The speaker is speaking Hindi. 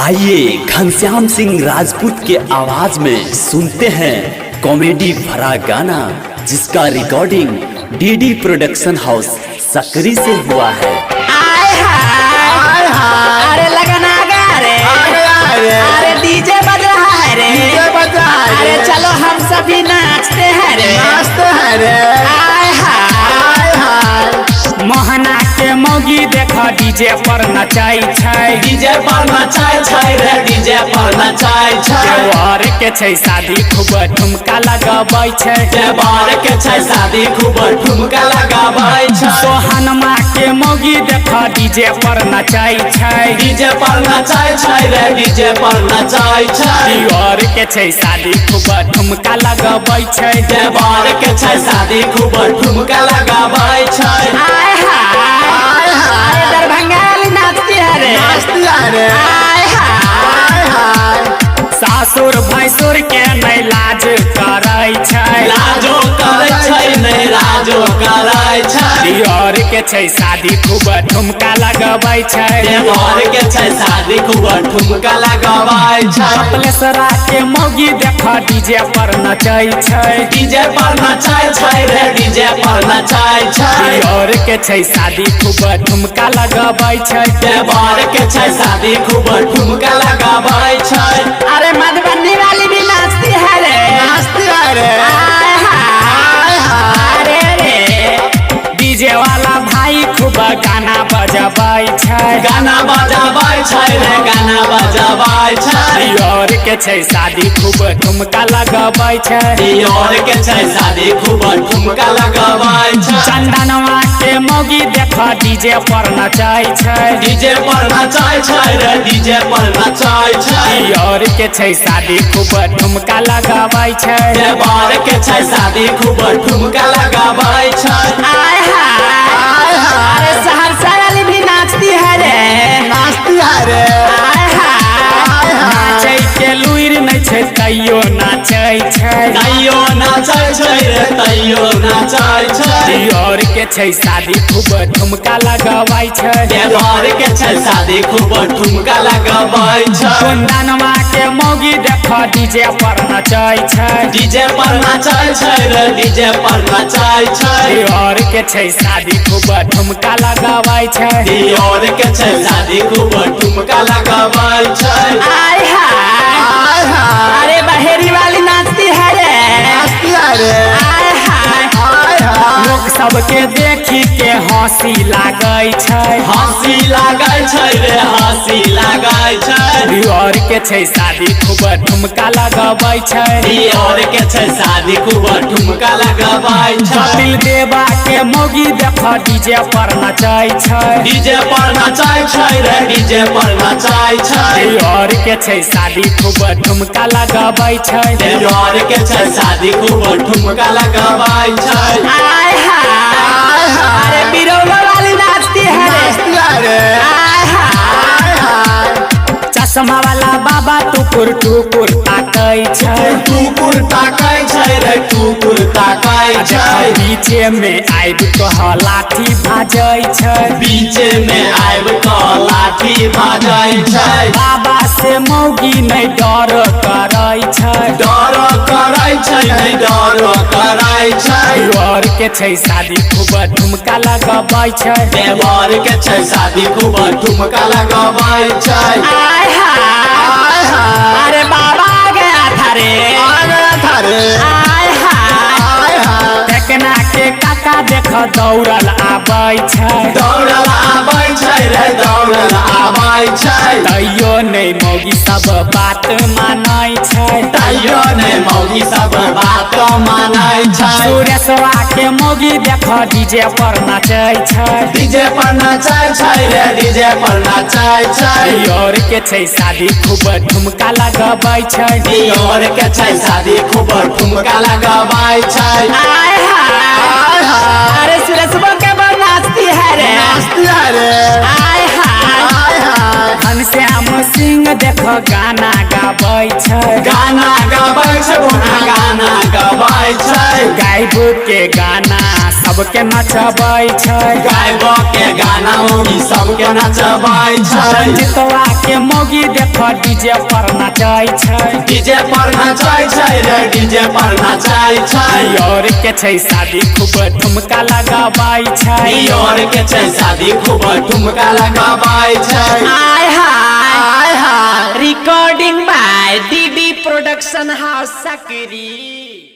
आइए घनश्याम सिंह राजपूत के आवाज में सुनते हैं कॉमेडी भरा गाना जिसका रिकॉर्डिंग डीडी प्रोडक्शन हाउस सकरी से हुआ है। अरे लगना गा रे, अरे डीजे बज रहा है रे, अरे चलो हम सभी नाचते हैं रे, मोहना के मौगी देखो डीजे पर नचाई छै, डीजे पर नचाई छै रे, डीजे पर नचाई छै। देवर के छै शादी खूब ठुमका लगाबै छै, देवर के छै शादी खूब ठुमका लगाबै छै। सोहनमा के मौगी देखो डीजे पर नचाई छै, डीजे पर नचाई छै रे, डीजे पर नचाई छै। देवर के छै शादी खूब ठुमका लगाबै छै, देवर के छै शादी खूब ठुमका लगाबै छै। दरभंगा वाली नाचती है रे, सासुर भैंसुर के नहीं लाज करै छै, लाजो करै छै नहीं लाजो करै छै। देवर के छै शादी खूब ठुमका लगाबै छै, देवर के छै शादी खूब ठुमका लगाबै छै। कपलेश्वरा के मौगी देखो डीजे पर नचै छै, डीजे पर नचाई छै रे, डीजे पर नचाई छै। देवर के छै शादी खूब ठुमका लगाबै छै, देवर के छै शादी खूब ठुमका लगाबै छै। अरे मधुबनी वाली भी नाचती है रे, अरे रे डीजे वाला भाई खूब गाना बजाबै छै, गाना बजाबै छै रे, गाना बजाबै छै। देवर के छै शादी खूब ठुमका लगाबै छै, देवर के छै शादी खूब ठुमका लगाबै छै। चंदनवा के मौगी देखो डीजे पर नचाई छै, डीजे पर नचाई छै रे, डीजे पर नचाई छै। देवर के छै शादी खूब ठुमका लगाबै छै, देवर के छै शादी खूब ठुमका लगाबै छै। अरे सहरसा वाली भी नाचती है रे, नाचै के लुइर नहीं छै तैयो नाचै छै, तैयो नाचै छै रे, तैयो नाचै छै। देवर के छै शादी खूब ठुमका लगाबै छै, देवर के छै शादी खूब ठुमका लगाबै छै। कुंदनवा के मौगी देखो डीजे पर नचाई छै, डीजे पर नचाई छै रे, डीजे पर नचाई छै। देवर के छै शादी खूब ठुमका लगाबै छै, देवर के छै शादी खूब ठुमका लगाबै छै। अरे बहेरी वाली नाचती है रे, लोग सबके देखी के हंसी लागै छै, हंसी लागै छै रे, हंसी लागै छै। देवर के छै शादी खूब ठुमका लगाबै छै, देवर के छै शादी खूब ठुमका लगाबै छै। कपिल देवा के मौगी देखो डीजे पर नचाई छै, डीजे पर नचाई छै रे, डीजे पर नचाई छै। देवर के छै शादी खूब ठुमका लगाबै छै, देवर के छै शादी खूब ठुमका लगाबै छै। अरे बिरौला वाली नाचती है रे, चश्मा वाला बाबा टुकुर टुकुर ताकै छै, टुकुर ताकै छै रे, टुकुर ताकै छै। बीचे में आबि कह लाठी भाजै छै, बीचे में आबि कऽ लाठी भाजै छै। बाबा से मौगी नहीं डर करै छै, डर करै छै नहीं डर करै छै। देवर के छै शादी खूब ठुमका लगाबै छै, देवर के छै शादी खूब ठुमका लगाबै छै। अरे बाबा गया था रे, टेकना के काका देखो दौड़ल आबै छै, दौड़ल आबै छै रे, दौड़ल आबै छै। तैयो नहीं मौगी सब बात मानै छै, तैयो नहीं मौगी सब बात मानै छै। सुरेशवा के मौगी देखो डीजे पर नचै छै, डीजे पर नचाई छै रे, डीजे पर नचाई छै। देवर के छै शादी खूब ठुमका लगाबै छै, देवर के छै शादी खूब ठुमका लगाबै छै। अरे सुरेशवा के बड़ नाचती है रे, घनश्याम सिंह देखो गाना गाबै छै, गाना गाबै छै, गाना लगाबै छै। गायब के गाना सबके नचबै छै। गायब के गाना मौगी सबके नचबै छै। रंजितवा के मौगी देख डीजे पर नचै छै। डीजे पर नचै छै रे डीजे पर नचै छै। और के छै शादी खूब ठुमका लगाबै छै। और के छै शादी खूब ठुमका लगाबै छै। आय हाय आय हाय recording by DD production house Sakri.